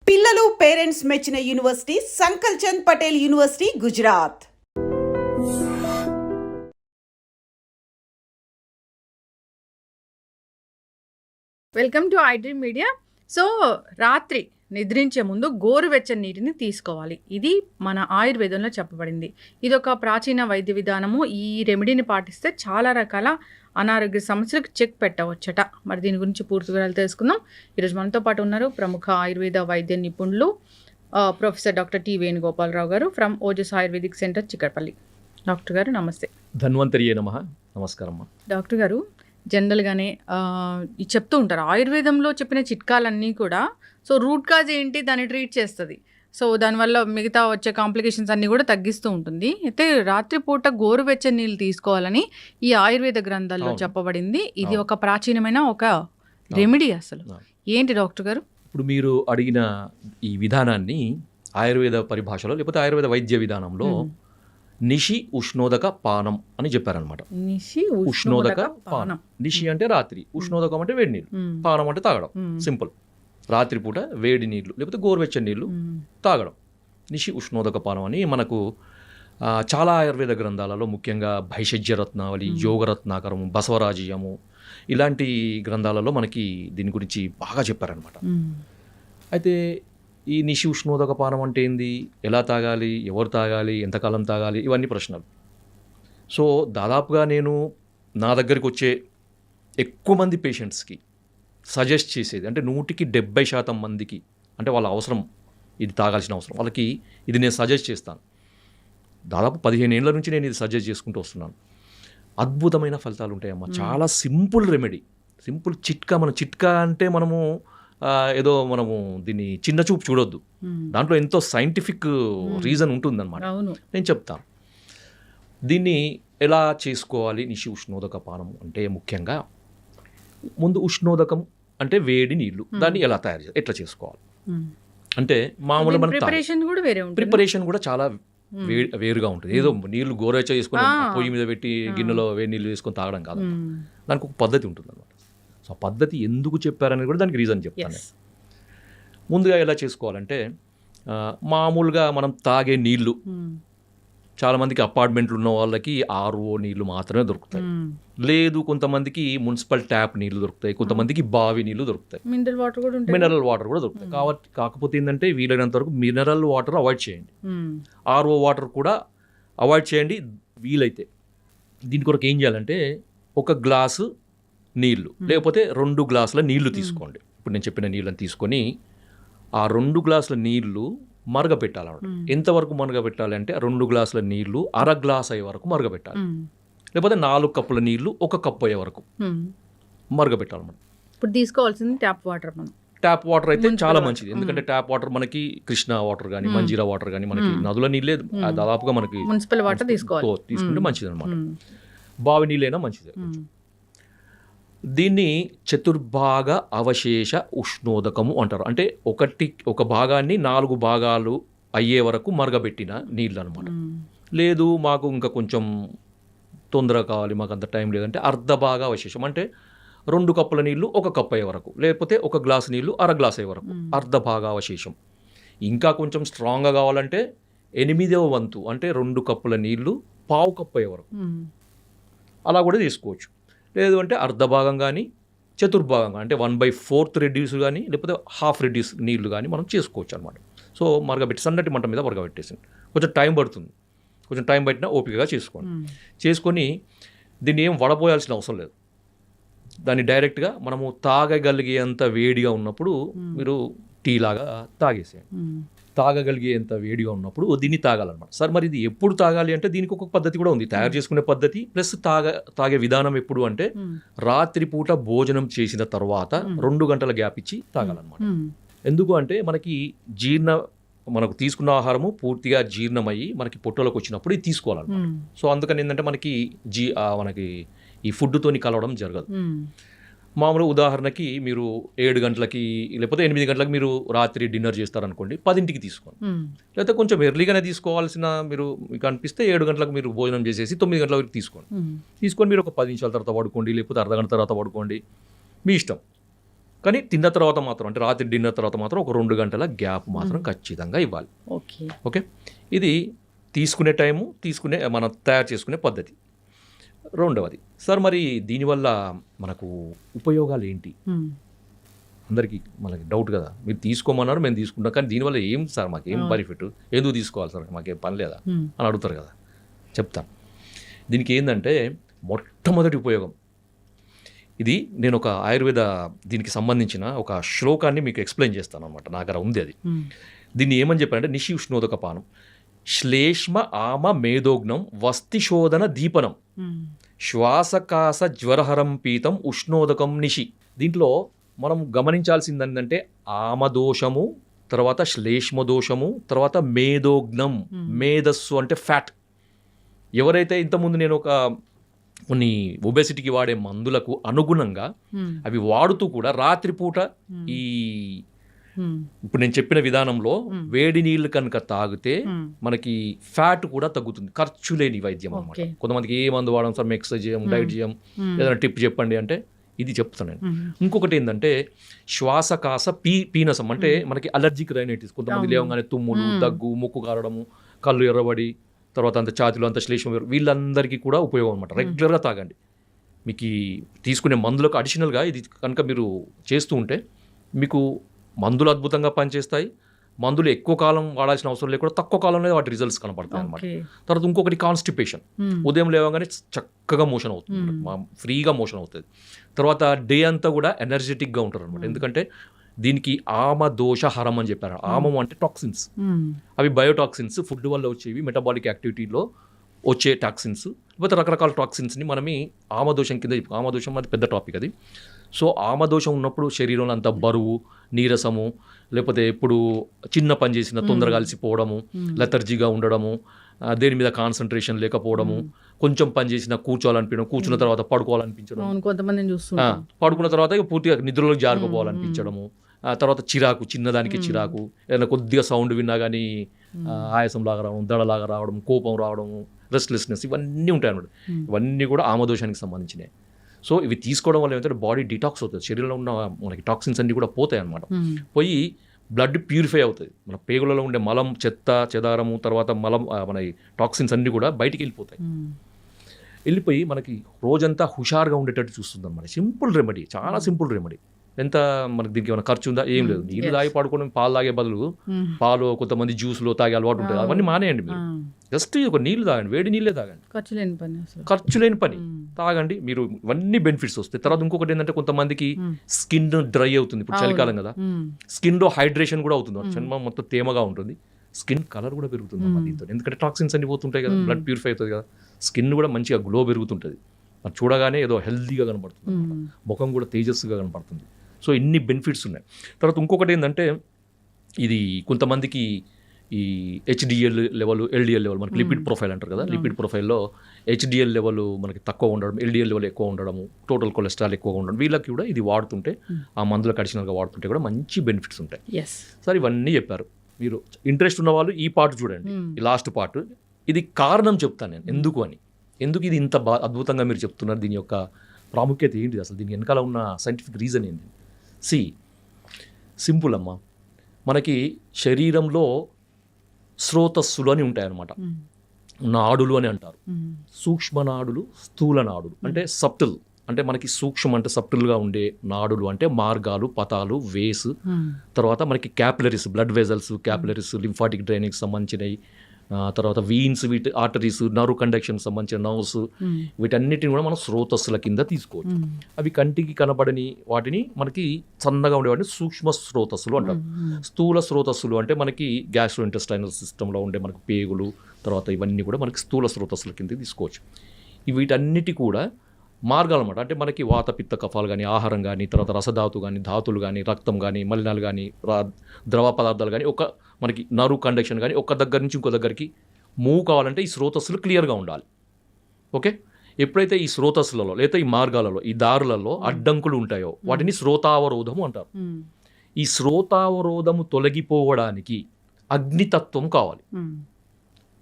పిల్లలు పేరెంట్స్ మెచ్చిన university Sankalchand Patel university Gujarat. Welcome to iDream media. So రాత్రి నిద్రించే ముందు గోరువెచ్చని నీటిని తీసుకోవాలి. ఇది మన ఆయుర్వేదంలో చెప్పబడింది. ఇది ఒక ప్రాచీన వైద్య విధానము. ఈ రెమెడీని పాటిస్తే చాలా రకాల అనారోగ్య సమస్యలకు చెక్ పెట్టవచ్చట. మరి దీని గురించి పూర్తి వివరాలు తెలుసుకుందాం. ఈరోజు మనతో పాటు ఉన్నారు ప్రముఖ ఆయుర్వేద వైద్య నిపుణులు ప్రొఫెసర్ డాక్టర్ టి వేణుగోపాలరావు గారు from Ojas Ayurvedic centre Chikkadpally. Doctor గారు నమస్తే. ధన్వంతరియే నమః. నమస్కారం. డాక్టర్ గారు, జనరల్గానే చెప్తూ ఉంటారు ఆయుర్వేదంలో చెప్పిన చిట్కాలన్నీ కూడా సో రూట్ కాజ్ ఏంటి దాన్ని ట్రీట్ చేస్తుంది. సో దానివల్ల మిగతా వచ్చే కాంప్లికేషన్స్ అన్నీ కూడా తగ్గిస్తూ ఉంటుంది. అయితే రాత్రిపూట గోరువెచ్చని నీళ్ళు తీసుకోవాలని ఈ ఆయుర్వేద గ్రంథాల్లో చెప్పబడింది. ఇది ఒక ప్రాచీనమైన ఒక రెమెడీ. అసలు ఏంటి డాక్టర్ గారు? ఇప్పుడు మీరు అడిగిన ఈ విధానాన్ని ఆయుర్వేద పరిభాషలో లేకపోతే ఆయుర్వేద వైద్య విధానంలో నిషి ఉష్ణోదక పానం అని చెప్పారనమాట. ఉష్ణోదక పానం. నిషి అంటే రాత్రి, ఉష్ణోదకం అంటే వేడి నీళ్ళు, పానం అంటే తాగడం. సింపుల్. రాత్రిపూట వేడి నీళ్ళు లేకపోతే గోరువెచ్చని నీళ్ళు తాగడం. నిషి ఉష్ణోదక పానం అని మనకు చాలా ఆయుర్వేద గ్రంథాలలో, ముఖ్యంగా భైషజ్య రత్నావళి, యోగరత్నాకరము, బసవరాజీయము ఇలాంటి గ్రంథాలలో మనకి దీని గురించి బాగా చెప్పారనమాట. అయితే ఈ నిషి ఉష్ణోదక పానం అంటే ఏంది, ఎలా తాగాలి, ఎవరు తాగాలి, ఎంతకాలం తాగాలి, ఇవన్నీ ప్రశ్నలు. సో దాదాపుగా నేను నా దగ్గరికి వచ్చే ఎక్కువ మంది పేషెంట్స్కి సజెస్ట్ చేసేది అంటే 170% మందికి, అంటే వాళ్ళ అవసరం, ఇది తాగాల్సిన అవసరం వాళ్ళకి ఇది నేను సజెస్ట్ చేస్తాను. దాదాపు 15 ఏళ్ళ నుంచి నేను ఇది సజెస్ట్ చేసుకుంటూ వస్తున్నాను. అద్భుతమైన ఫలితాలు ఉంటాయమ్మా. చాలా సింపుల్ రెమెడీ, సింపుల్ చిట్కా. మన చిట్కా అంటే మనము ఏదో మనము దీన్ని చిన్న చూపు చూడొద్దు, దాంట్లో ఎంతో సైంటిఫిక్ రీజన్ ఉంటుందన్నమాట. నేను చెప్తాను దీన్ని ఎలా చేసుకోవాలి. నిషి ఉష్ణోదక పానం అంటే ముఖ్యంగా ముందు ఉష్ణోదకం అంటే వేడి నీళ్ళు, దాన్ని ఎలా తయారు చేయాలి, ఎట్లా చేసుకోవాలి అంటే మామూలు మన ప్రిపరేషన్ కూడా చాలా వేరుగా ఉంటుంది. ఏదో నీళ్లు గోరువెచ్చ చేసుకొని పొయ్యి మీద పెట్టి గిన్నెలో వేడి నీళ్ళు వేసుకొని తాగడం కాదు, దానికి ఒక పద్ధతి ఉంటుంది అన్నమాట. సో ఆ పద్ధతి ఎందుకు చెప్పారనేది కూడా దానికి రీజన్ చెప్తాను. ముందుగా ఎలా చేసుకోవాలంటే మామూలుగా మనం తాగే నీళ్లు, చాలామందికి అపార్ట్మెంట్లు ఉన్న వాళ్ళకి RO నీళ్లు మాత్రమే దొరుకుతాయి. లేదు కొంతమందికి మున్సిపల్ ట్యాప్ నీళ్లు దొరుకుతాయి, కొంతమందికి బావి నీళ్లు దొరుకుతాయి, మినరల్ వాటర్ కూడా దొరుకుతాయి. కాకపోతే ఏంటంటే వీలైనంత వరకు మినరల్ వాటర్ అవాయిడ్ చేయండి, RO వాటర్ కూడా అవాయిడ్ చేయండి వీలైతే. దీని కొరకు ఏం చేయాలంటే ఒక గ్లాసు నీళ్లు లేకపోతే 2 గ్లాసుల నీళ్లు తీసుకోండి. ఇప్పుడు నేను చెప్పిన నీళ్ళని తీసుకొని ఆ 2 గ్లాసుల నీళ్లు మరగపెట్టాలన్నమాట. ఎంతవరకు మరగపెట్టాలి అంటే 2 గ్లాసుల నీళ్లు అర గ్లాస్ అయ్యే వరకు మరగపెట్టాలి, లేకపోతే 4 కప్పుల నీళ్లు 1 కప్పు అయ్యే వరకు మరగపెట్టాలన్నమాట. ఇప్పుడు తీసుకోవాల్సింది ట్యాప్ వాటర్. ట్యాప్ వాటర్ అయితే చాలా మంచిది, ఎందుకంటే ట్యాప్ వాటర్ మనకి కృష్ణా వాటర్ కానీ మంజీరా వాటర్ కానీ మనకి నదుల నీళ్ళే దాదాపుగా మనకి మున్సిపల్ వాటర్ తీసుకుంటే మంచిది అనమాట. బావి నీళ్ళైనా మంచిది. దీన్ని చతుర్భాగ అవశేష ఉష్ణోదకము అంటారు. అంటే ఒక భాగాన్ని 4 భాగాలు అయ్యే వరకు మరగబెట్టిన నీళ్ళు అనమాట. లేదు మాకు ఇంకా కొంచెం తొందరగా కావాలి, మాకు అంత టైం లేదంటే అర్ధ భాగ అవశేషం, అంటే 2 కప్పుల నీళ్లు 1 కప్పు అయ్యే వరకు, లేకపోతే 1 గ్లాసు నీళ్లు అర గ్లాస్ అయ్యే వరకు అర్ధ భాగ అవశేషం. ఇంకా కొంచెం స్ట్రాంగ్గా కావాలంటే 8వ వంతు, అంటే 2 కప్పుల నీళ్లు 1/2 కప్పు అయ్యే వరకు అలా కూడా తీసుకోవచ్చు. లేదు అంటే అర్ధ భాగం కానీ చతుర్భాగంగా అంటే 1/4 రెడ్యూస్ కానీ లేకపోతే హాఫ్ రెడ్యూస్ నీళ్లు కానీ మనం చేసుకోవచ్చు అనమాట. సో మరగబెట్టి సన్నటి మంట మీద మరగబెట్టేసి కొంచెం టైం పడుతుంది, కొంచెం టైం పట్టినా ఓపికగా చేసుకొని దీన్ని ఏం వడపోయాల్సిన అవసరం లేదు. దాన్ని డైరెక్ట్గా మనము తాగగలిగేంత వేడిగా ఉన్నప్పుడు మీరు టీ లాగా తాగేసేయండి. తాగగలిగేంత వేడిగా ఉన్నప్పుడు దీన్ని తాగాలన్నమాట. సార్ మరి ఇది ఎప్పుడు తాగాలి అంటే దీనికి ఒక పద్ధతి కూడా ఉంది, తయారు చేసుకునే పద్ధతి ప్లస్ తాగే విధానం ఎప్పుడు అంటే రాత్రిపూట భోజనం చేసిన తర్వాత 2 గంటల గ్యాప్ ఇచ్చి తాగాలన్నమాట. ఎందుకు అంటే మనకు తీసుకున్న ఆహారము పూర్తిగా జీర్ణమయ్యి మనకి పొట్టలోకి వచ్చినప్పుడు ఇది తీసుకోవాలన్నమాట. సో అందుకని ఏంటంటే మనకి ఈ ఫుడ్తోని కలవడం జరగదు. మామూలు ఉదాహరణకి మీరు 7 గంటలకి లేకపోతే 8 గంటలకు మీరు రాత్రి డిన్నర్ చేస్తారనుకోండి, 10ంటికి తీసుకోండి. లేకపోతే కొంచెం ఎర్లీగానే తీసుకోవాల్సిన మీకు అనిపిస్తే 7 గంటలకు మీరు భోజనం చేసేసి 9 గంటల వరకు తీసుకొని మీరు ఒక 10 నిమిషాల తర్వాత పడుకోండి, లేకపోతే అర్ధ గంట తర్వాత పడుకోండి, మీ ఇష్టం. కానీ తిన్న తర్వాత మాత్రం అంటే రాత్రి డిన్నర్ తర్వాత మాత్రం ఒక 2 గంటల గ్యాప్ మాత్రం ఖచ్చితంగా ఇవ్వాలి. ఓకే. ఓకే, ఇది తీసుకునే టైము, మనం తయారు చేసుకునే పద్ధతి. రెండవది సార్, మరి దీనివల్ల మనకు ఉపయోగాలు ఏంటి? అందరికీ మనకి డౌట్ కదా, మీరు తీసుకోమన్నారు మేము తీసుకుంటాం, కానీ దీనివల్ల ఏం సార్ మాకు ఏం బెనిఫిట్, ఎందుకు తీసుకోవాలి సార్, మాకేం పని లేదా అని అడుగుతారు కదా. చెప్తాను. దీనికి ఏంటంటే మొట్టమొదటి ఉపయోగం ఇది, నేను ఒక ఆయుర్వేద దీనికి సంబంధించిన ఒక శ్లోకాన్ని మీకు ఎక్స్ప్లెయిన్ చేస్తాను అనమాట. నా దగ్గర ఉంది అది. దీన్ని ఏమని చెప్పారంటే నిషి ఉష్ణోదక పానం శ్లేష్మ ఆమ మేధోగ్నం వస్తిశోధన దీపనం శ్వాసకాస జ్వరహరం పీతం ఉష్ణోదకం నిషి. దీంట్లో మనం గమనించాల్సింది ఏంటంటే ఆమదోషము, తర్వాత శ్లేష్మదోషము, తర్వాత మేధోగ్నం, మేధస్సు అంటే ఫ్యాట్. ఎవరైతే ఇంతకుముందు నేను కొన్ని ఒబెసిటీకి వాడే మందులకు అనుగుణంగా అవి వాడుతూ కూడా రాత్రిపూట ఈ ఇప్పుడు నేను చెప్పిన విధానంలో వేడి నీళ్ళు కనుక తాగితే మనకి ఫ్యాట్ కూడా తగ్గుతుంది. ఖర్చు లేని వైద్యం అన్నమాట. కొంతమందికి ఏ మందు వాడడం సార్, ఎక్సర్సైజ్ చేయం, డైట్ చేయం, ఏదైనా టిప్ చెప్పండి అంటే ఇది చెప్తాను నేను. ఇంకొకటి ఏంటంటే శ్వాసకాస పీనసం, అంటే మనకి అలర్జిక్ రైనైటిస్, కొంతమంది లేవగానే తుమ్ములు, దగ్గు, ముక్కు కారడము, కళ్ళు ఎర్రబడి, తర్వాత అంత ఛాతీలో అంత శ్లేష్మ, వీళ్ళందరికీ కూడా ఉపయోగం అనమాట. రెగ్యులర్గా తాగండి. మీకు తీసుకునే మందులకు అడిషనల్గా ఇది కనుక మీరు చేస్తూ ఉంటే మీకు మందులు అద్భుతంగా పనిచేస్తాయి. మందులు ఎక్కువ కాలం వాడాల్సిన అవసరం లేకుండా తక్కువ కాలంలో వాటి రిజల్ట్స్ కనపడతాయి అనమాట. తర్వాత ఇంకొకటి కాన్స్టిపేషన్, ఉదయం లేవగానే చక్కగా మోషన్ అవుతుంది, ఫ్రీగా మోషన్ అవుతుంది. తర్వాత డే అంతా కూడా ఎనర్జెటిక్గా ఉంటారు అనమాట. ఎందుకంటే దీనికి ఆమదోషహరం అని చెప్పారు. ఆమం అంటే టాక్సిన్స్, అవి బయోటాక్సిన్స్, ఫుడ్ వల్ల వచ్చేవి, మెటబాలిక్ యాక్టివిటీలో వచ్చే టాక్సిన్స్, లేకపోతే రకరకాల టాక్సిన్స్ని మనమే ఆమదోషం కింద చెప్పు. ఆమదోషం అది పెద్ద టాపిక్ అది. సో ఆమదోషం ఉన్నప్పుడు శరీరంలో అంత బరువు, నీరసము, లేకపోతే ఎప్పుడు చిన్న పని చేసిన తొందరగా అలసిపోవడము, లెథర్జీగా ఉండడము, దేని మీద కాన్సన్ట్రేషన్ లేకపోవడము, కొంచెం పని చేసినా కూర్చోవాలనిపించడం, కూర్చున్న తర్వాత పడుకోవాలనిపించడం, పడుకున్న తర్వాత పూర్తిగా నిద్రలో జారుకోపోవాలనిపించడము, తర్వాత చిరాకు, చిన్నదానికి చిరాకు, ఏదైనా కొద్దిగా సౌండ్ విన్నా కానీ ఆయాసం లాగా రావడం, దడలాగా రావడం, కోపం రావడం, రెస్ట్లెస్నెస్, ఇవన్నీ ఉంటాయి అన్నమాట. ఇవన్నీ కూడా ఆమదోషానికి సంబంధించినవి. సో ఇవి తీసుకోవడం వల్ల ఏమంటే బాడీ డిటాక్స్ అవుతుంది, శరీరంలో ఉన్న మనకి టాక్సిన్స్ అన్నీ కూడా పోతాయి అన్నమాట. పోయి బ్లడ్ ప్యూరిఫై అవుతుంది, మన పేగులలో ఉండే మలం, చెత్త చెదారము, తర్వాత మలం, మన టాక్సిన్స్ అన్నీ కూడా బయటికి వెళ్ళిపోతాయి. వెళ్ళిపోయి మనకి రోజంతా హుషారుగా ఉండేటట్టు చూస్తుంది అన్నమాట. సింపుల్ రెమెడీ, చాలా సింపుల్ రెమెడీ. ఎంత మనకి దీనికి ఏమైనా ఖర్చు ఉందా? ఏం లేదు. నీళ్ళు తాగి పడుకోవడం, పాలు తాగే బదులు పాలు, కొంతమంది జ్యూస్లో తాగే అలవాటు ఉంటుంది, అవన్నీ మానేయండి. మీరు జస్ట్ ఒక నీళ్ళు తాగండి, వేడి నీళ్ళే తాగండి, ఖర్చు లేని పని తాగండి. మీరు ఇవన్నీ బెనిఫిట్స్ వస్తాయి. తర్వాత ఇంకొకటి ఏంటంటే కొంతమందికి స్కిన్ డ్రై అవుతుంది, ఇప్పుడు చలికాలం కదా, స్కిన్లో హైడ్రేషన్ కూడా అవుతుంది, చర్మం మొత్తం తేమగా ఉంటుంది, స్కిన్ కలర్ కూడా పెరుగుతుంది దీంతో. ఎందుకంటే టాక్సిన్స్ అన్ని పోతుంటాయి కదా, బ్లడ్ ప్యూరిఫై అవుతుంది కదా, స్కిన్ కూడా మంచిగా గ్లో పెరుగుతుంటుంది, మరి చూడగానే ఏదో హెల్తీగా కనపడుతుంది, ముఖం కూడా తేజస్సుగా కనపడుతుంది. సో ఇన్ని బెనిఫిట్స్ ఉన్నాయి. తర్వాత ఇంకొకటి ఏంటంటే ఇది కొంతమందికి ఈ హెచ్డిఎల్ లెవెల్, ఎల్డిఎల్ లెవెల్, మనకి లిపిడ్ ప్రొఫైల్ అంటారు కదా, లిపిడ్ ప్రొఫైల్లో హెచ్డిఎల్ లెవెల్ మనకి తక్కువ ఉండడం, ఎల్డిఎల్ లెవెల్ ఎక్కువ ఉండడము, టోటల్ కొలెస్ట్రాల్ ఎక్కువగా ఉండడం, వీళ్ళకి కూడా ఇది వాడుతుంటే, ఆ మందులకు అడిషనల్గా వాడుతుంటే కూడా మంచి బెనిఫిట్స్ ఉంటాయి. సరే, ఇవన్నీ చెప్పారు. మీరు ఇంట్రెస్ట్ ఉన్న వాళ్ళు ఈ పార్ట్ చూడండి, ఈ లాస్ట్ పార్ట్. ఇది కారణం చెప్తాను నేను ఎందుకు ఇది ఇంత అద్భుతంగా మీరు చెప్తున్నారు, దీని యొక్క ప్రాముఖ్యత ఏంటిది, అసలు దీని వెనకాల ఉన్న సైంటిఫిక్ రీజన్ ఏంటి. సింపుల్ అమ్మా, మనకి శరీరంలో స్రోతస్సులు అని ఉంటాయన్నమాట, నాడులు అని అంటారు. సూక్ష్మ నాడులు, స్థూల నాడులు అంటే సప్టిల్, అంటే మనకి సూక్ష్మ అంటే సప్టిల్గా ఉండే నాడులు అంటే మార్గాలు, పతాలు, వేస్, తర్వాత మనకి capillaries, blood vessels, capillaries, lymphatic డ్రైనేజ్కి సంబంధించినవి, తర్వాత వీన్స్, వీటి ఆర్టరీస్, నర్వ్ కండక్షన్కి సంబంధించిన నర్వ్స్, వీటన్నిటిని కూడా మనం స్రోతస్సుల కింద తీసుకోవచ్చు. అవి కంటికి కనబడని వాటిని మనకి సన్నగా ఉండేవాటిని సూక్ష్మ స్రోతస్సులు అంటారు. స్థూల స్రోతస్సులు అంటే మనకి గ్యాస్ట్రో ఇంటెస్టైనల్ సిస్టంలో ఉండే మనకి పేగులు, తర్వాత ఇవన్నీ కూడా మనకి స్థూల స్రోతస్సుల కింద తీసుకోవచ్చు. వీటన్నిటి కూడా మార్గాలు అన్నమాట. అంటే మనకి వాత, పిత్త, కఫాలు కానీ, ఆహారం కానీ, తర్వాత రసధాతు కానీ, ధాతులు కానీ, రక్తం కానీ, మలినాలు కానీ, ద్రవ పదార్థాలు కానీ, ఒక మనకి నర్వ్ కండక్షన్ కానీ ఒక దగ్గర నుంచి ఇంకో దగ్గరికి మూవ్ కావాలంటే ఈ స్రోతస్సులు క్లియర్గా ఉండాలి. ఓకే, ఎప్పుడైతే ఈ స్రోతస్సులలో లేదా ఈ మార్గాలలో, ఈ దారులలో అడ్డంకులు ఉంటాయో వాటిని స్రోతావరోధము అంటారు. ఈ స్రోతావరోధము తొలగిపోవడానికి అగ్నితత్వం కావాలి.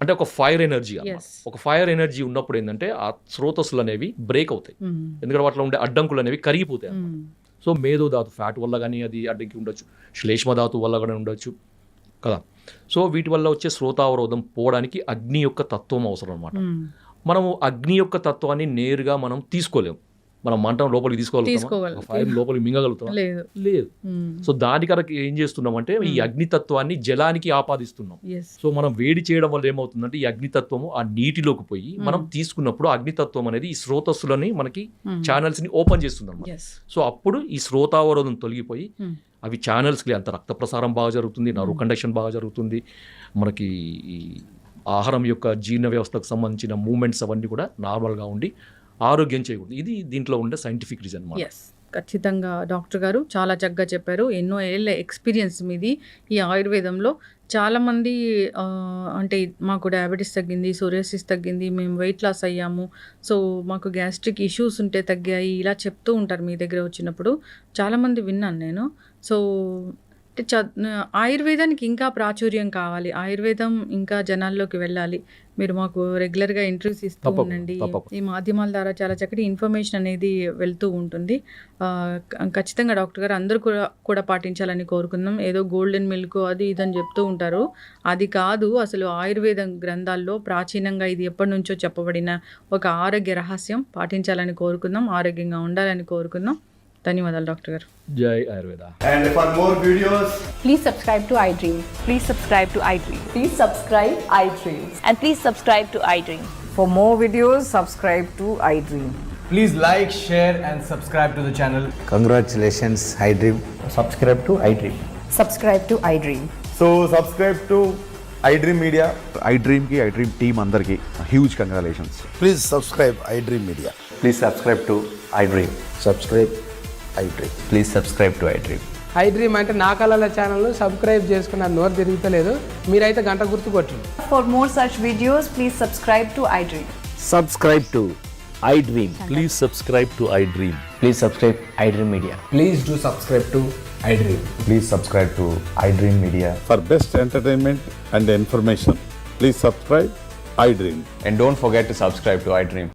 అంటే ఒక ఫైర్ ఎనర్జీ అన్నమాట. ఒక ఫైర్ ఎనర్జీ ఉన్నప్పుడు ఏంటంటే ఆ స్రోతస్సులు అనేవి బ్రేక్ అవుతాయి, ఎందుకంటే వాటిలో ఉండే అడ్డంకులు అనేవి కరిగిపోతాయి అన్నమాట. సో మేధోధాతు ఫ్యాట్ వల్ల కానీ అది అడ్డంకి ఉండొచ్చు, శ్లేష్మధాతు వల్ల కానీ ఉండొచ్చు కదా. సో వీటి వల్ల వచ్చే శ్రోతావరోధం పోవడానికి అగ్ని యొక్క తత్వం అవసరం అనమాట. మనము అగ్ని యొక్క తత్వాన్ని నేరుగా మనం తీసుకోలేము. మనం మంటను లోపలికి తీసుకోగలుగుతాం, ఫైర్ లోపలికి మింగగలుగుతాం లేదు. సో దానికరకు ఏం చేస్తున్నామంటే ఈ అగ్నితత్వాన్ని జలానికి ఆపాదిస్తున్నాం. సో మనం వేడి చేయడం వల్ల ఏమవుతుందంటే ఈ అగ్నితత్వము ఆ నీటిలోకి పోయి మనం తీసుకున్నప్పుడు అగ్నితత్వం అనేది ఈ స్రోతస్సులని మనకి ఛానల్స్ ని ఓపెన్ చేస్తుంది అన్నమాట. సో అప్పుడు ఈ శ్రోతావరోధం తొలగిపోయి అవి ఛానల్స్కి అంత రక్త ప్రసారం బాగా జరుగుతుంది, నర్వ్ కండక్షన్ బాగా జరుగుతుంది, మనకి ఈ ఆహారం యొక్క జీర్ణ వ్యవస్థకు సంబంధించిన మూమెంట్స్ అవన్నీ కూడా నార్మల్గా ఉండి ఆరోగ్యం చేయకూడదు. ఇది దీంట్లో ఉండే సైంటిఫిక్ రీజన్ అన్నమాట. ఖచ్చితంగా డాక్టర్ గారు చాలా చక్కగా చెప్పారు. ఎన్నో ఏళ్ళ ఎక్స్పీరియన్స్ మీది ఈ ఆయుర్వేదంలో. చాలామంది అంటే మాకు డయాబెటీస్ తగ్గింది, సోరియాసిస్ తగ్గింది, మేము వెయిట్ లాస్ అయ్యాము, సో మాకు గ్యాస్ట్రిక్ ఇష్యూస్ ఉంటే తగ్గాయి, ఇలా చెప్తూ ఉంటారు మీ దగ్గర వచ్చినప్పుడు. చాలామంది విన్నాను నేను. సో అంటే ఆయుర్వేదానికి ఇంకా ప్రాచుర్యం కావాలి, ఆయుర్వేదం ఇంకా జనాల్లోకి వెళ్ళాలి. మీరు మాకు రెగ్యులర్గా ఇంటర్వ్యూస్ ఇస్తూ ఉండండి. ఈ మాధ్యమాల ద్వారా చాలా చక్కటి ఇన్ఫర్మేషన్ అనేది వెళ్తూ ఉంటుంది. ఖచ్చితంగా డాక్టర్ గారు అందరూ కూడా పాటించాలని కోరుకుందాం. ఏదో గోల్డెన్ మిల్క్ అది ఇదని చెప్తూ ఉంటారు, అది కాదు. అసలు ఆయుర్వేదం గ్రంథాల్లో ప్రాచీనంగా ఇది ఎప్పటి నుంచో చెప్పబడిన ఒక ఆరోగ్య రహస్యం. పాటించాలని కోరుకుందాం, ఆరోగ్యంగా ఉండాలని కోరుకుందాం. ధన్యవాదాలు డాక్టర్ గారు. జై Ayurveda. And for more videos, Please subscribe to iDream. Please subscribe to iDream. Please subscribe iDream. And please subscribe to iDream. For more videos, subscribe to iDream. please like, share and subscribe to the channel. Congratulations, iDream. Subscribe to iDream. Subscribe to iDream. So subscribe to iDream Media. iDream की iDream team अंदर की huge congratulations. Please subscribe iDream Media. Please subscribe to iDream. Subscribe iDream. Please subscribe to iDream. iDream అంటే నా కళల channel subscribe చేసుకున్న నోరు తిరుగుతలేదు, మీరైతే గంట గుర్తు కొట్టండి. For more such videos, please subscribe to iDream. Subscribe to iDream. Please subscribe to iDream. Please subscribe iDream Media. Please do subscribe to iDream. Please subscribe to iDream Media. For best entertainment and information, please subscribe iDream. And don't forget to subscribe to iDream.